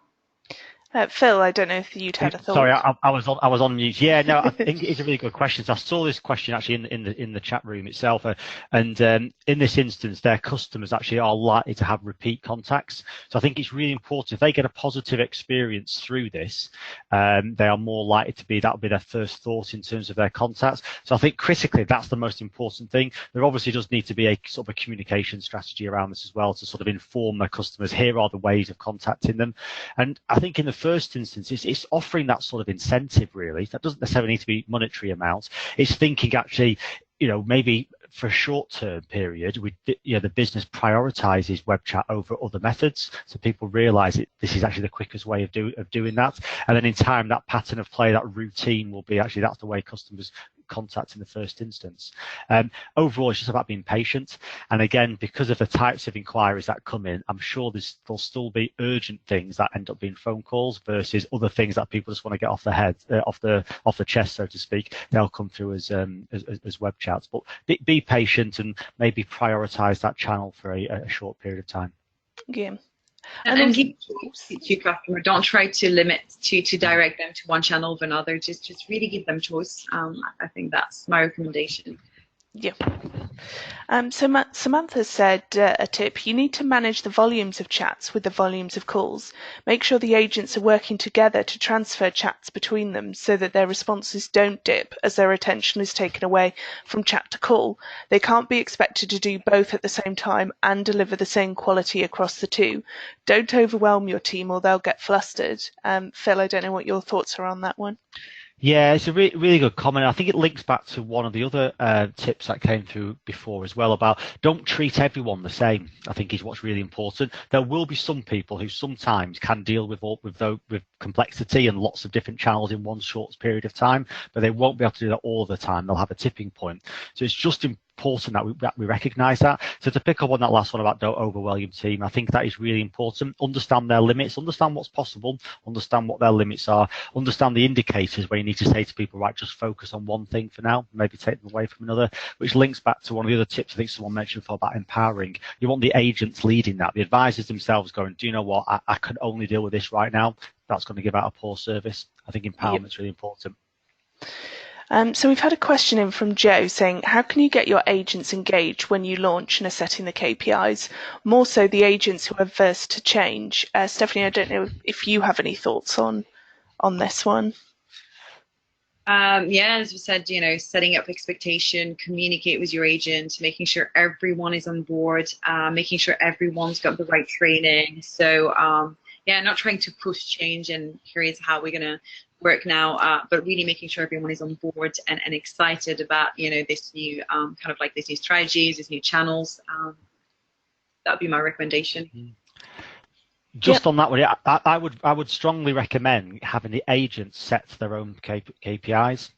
Phil, I don't know if you'd had a thought. Sorry, I was on mute. Yeah, no, I think it's a really good question. So I saw this question actually in the chat room itself, and in this instance, their customers actually are likely to have repeat contacts. So I think it's really important if they get a positive experience through this, they are more likely to be, that'll be their first thought in terms of their contacts. So I think critically, that's the most important thing. There obviously does need to be a sort of a communication strategy around this as well to sort of inform their customers. Here are the ways of contacting them, and I think in the first instance, it's offering that sort of incentive, really. That doesn't necessarily need to be monetary amounts. It's thinking actually, maybe for a short-term period, the business prioritizes web chat over other methods, so people realize this is actually the quickest way of doing that. And then in time, that pattern of play, that routine will be actually that's the way customers contact in the first instance. Overall, it's just about being patient. And again, because of the types of inquiries that come in, I'm sure there'll still be urgent things that end up being phone calls versus other things that people just want to get off their head, off the chest, so to speak. They'll come through as web chats. But be patient and maybe prioritize that channel for a short period of time. Yeah. And give choice to your customer. Don't try to limit to direct them to one channel over another. Just really give them choice. I think that's my recommendation. Yeah. So Samantha said a tip: you need to manage the volumes of chats with the volumes of calls. Make sure the agents are working together to transfer chats between them so that their responses don't dip as their attention is taken away from chat to call. They can't be expected to do both at the same time and deliver the same quality across the two. Don't overwhelm your team or they'll get flustered. Phil, I don't know what your thoughts are on that one. Yeah, it's a really good comment. I think it links back to one of the other tips that came through before as well about don't treat everyone the same. I think is what's really important. There will be some people who sometimes can deal with complexity and lots of different channels in one short period of time, but they won't be able to do that all the time. They'll have a tipping point. So it's just important that we recognise that. So to pick up on that last one about don't overwhelm your team, I think that is really important. Understand their limits, understand what's possible, understand what their limits are, understand the indicators where you need to say to people, right, just focus on one thing for now, maybe take them away from another, which links back to one of the other tips I think someone mentioned before about empowering. You want the agents leading that, the advisors themselves going, do you know what, I can only deal with this right now. That's going to give out a poor service. I think empowerment is really important. So we've had a question in from Joe saying, how can you get your agents engaged when you launch and are setting the KPIs? More so the agents who are averse to change. Stephanie, I don't know if you have any thoughts on this one. Yeah, as we said, setting up expectation, communicate with your agent, making sure everyone is on board, making sure everyone's got the right training. So yeah, not trying to push change and here's how we're going to work now, but really making sure everyone is on board and excited about, this new kind of like these new strategies, these new channels. That would be my recommendation. Just on that one, yeah, I would strongly recommend having the agents set their own KPIs.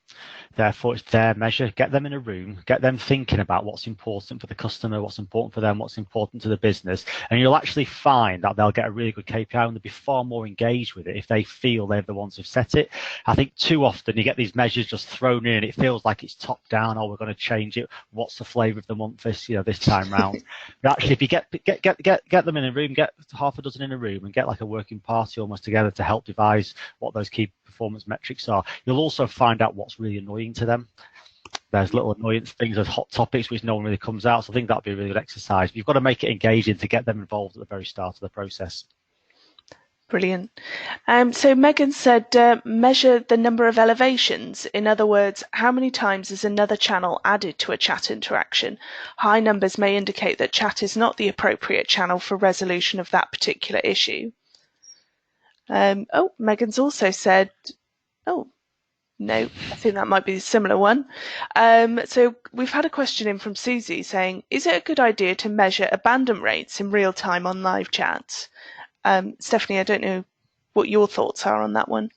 Therefore, it's their measure. Get them in a room, get them thinking about what's important for the customer, what's important for them, what's important to the business. And you'll actually find that they'll get a really good KPI and they'll be far more engaged with it if they feel they're the ones who've set it. I think too often you get these measures just thrown in and it feels like it's top down. Oh, we're going to change it. What's the flavour of the month this time round? But actually, if you get them in a room, get half a dozen in a room and get like a working party almost together to help devise what those key performance metrics are, you'll also find out what's really annoying to them. There's little annoyance things, there's hot topics which no one really comes out. So I think that'd be a really good exercise. You've got to make it engaging to get them involved at the very start of the process. Brilliant. So Megan said, measure the number of elevations. In other words, how many times is another channel added to a chat interaction? High numbers may indicate that chat is not the appropriate channel for resolution of that particular issue. Megan's also said, no, I think that might be a similar one. So we've had a question in from Susie saying, is it a good idea to measure abandon rates in real time on live chats? Stephanie, I don't know what your thoughts are on that one.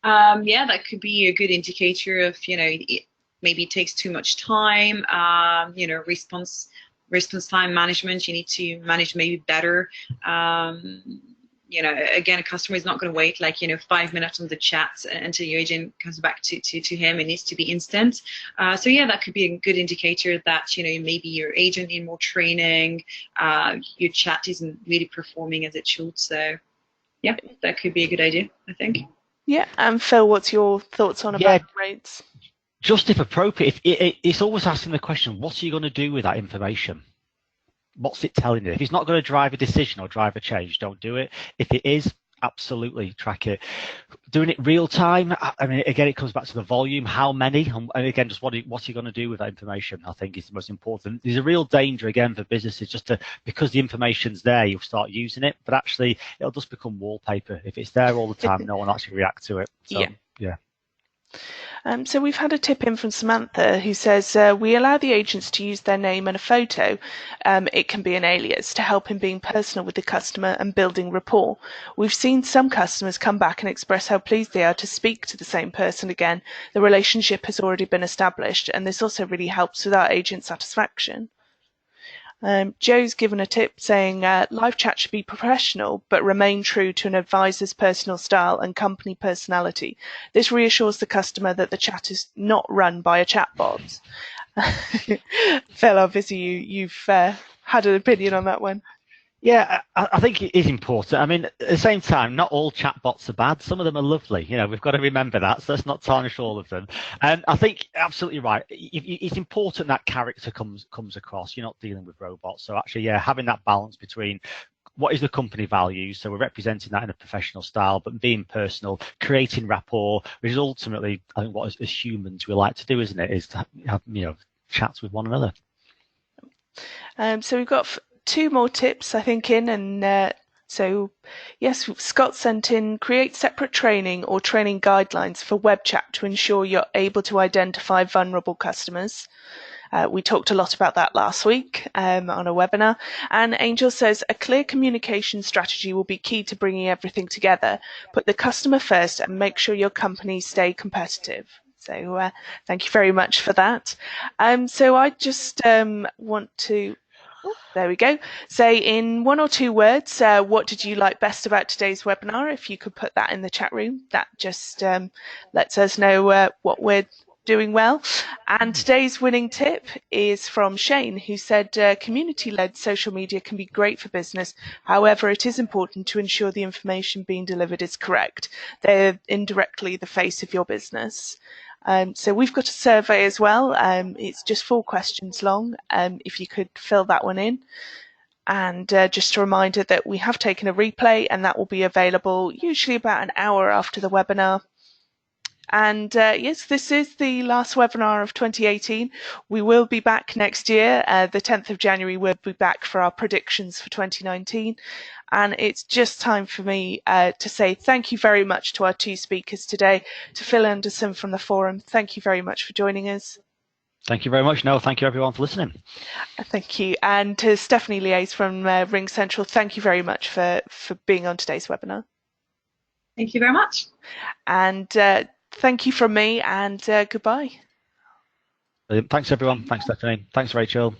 Yeah, that could be a good indicator of, maybe it takes too much time, response time management. You need to manage maybe better. Again, a customer is not going to wait 5 minutes on the chat until your agent comes back to him. It needs to be instant. So yeah, that could be a good indicator that, maybe your agent needs more training, your chat isn't really performing as it should. So yeah, that could be a good idea, I think. Yeah, and Phil, what's your thoughts on abandon rates? Just if appropriate, it's always asking the question, what are you going to do with that information? What's it telling you? If it's not going to drive a decision or drive a change, don't do it. If it is, absolutely track it. Doing it real time, I mean, again, it comes back to the volume, how many, and again, just what are you going to do with that information, I think is the most important. There's a real danger, again, for businesses because the information's there, you'll start using it, but actually, it'll just become wallpaper. If it's there all the time, no one actually reacts to it. So, yeah. So we've had a tip in from Samantha who says, we allow the agents to use their name and a photo. It can be an alias to help in being personal with the customer and building rapport. We've seen some customers come back and express how pleased they are to speak to the same person again. The relationship has already been established, and this also really helps with our agent satisfaction. Joe's given a tip saying live chat should be professional but remain true to an advisor's personal style and company personality. This reassures the customer that the chat is not run by a chatbot. Phil, obviously you've had an opinion on that one. Yeah, I think it is important. I mean, at the same time, not all chatbots are bad. Some of them are lovely. We've got to remember that. So let's not tarnish all of them. And I think absolutely right. It's important that character comes across. You're not dealing with robots. So actually, having that balance between what is the company values, so we're representing that in a professional style, but being personal, creating rapport, which is ultimately, I think, what as humans we like to do, isn't it? Is to have chats with one another. So we've got 2 more tips, I think, so yes, Scott sent in, create separate training or training guidelines for web chat to ensure you're able to identify vulnerable customers. We talked a lot about that last week on a webinar. And Angel says, a clear communication strategy will be key to bringing everything together. Put the customer first and make sure your company stay competitive. So thank you very much for that. So I just want to... there we go. Say in 1 or 2 words, what did you like best about today's webinar? If you could put that in the chat room, that just lets us know what we're doing well. And today's winning tip is from Shane, who said, community-led social media can be great for business. However, it is important to ensure the information being delivered is correct. They're indirectly the face of your business. So we've got a survey as well. It's just 4 questions long. If you could fill that one in. And just a reminder that we have taken a replay and that will be available usually about an hour after the webinar. And yes, this is the last webinar of 2018. We will be back next year. The 10th of January, we'll be back for our predictions for 2019. And it's just time for me to say thank you very much to our 2 speakers today. To Phil Anderson from the forum, thank you very much for joining us. Thank you very much. No, thank you everyone for listening. Thank you. And to Stephanie Liaise from Ring Central, thank you very much for being on today's webinar. Thank you very much. And thank you from me, and goodbye. Thanks everyone. Thanks Stephanie. Thanks Rachel.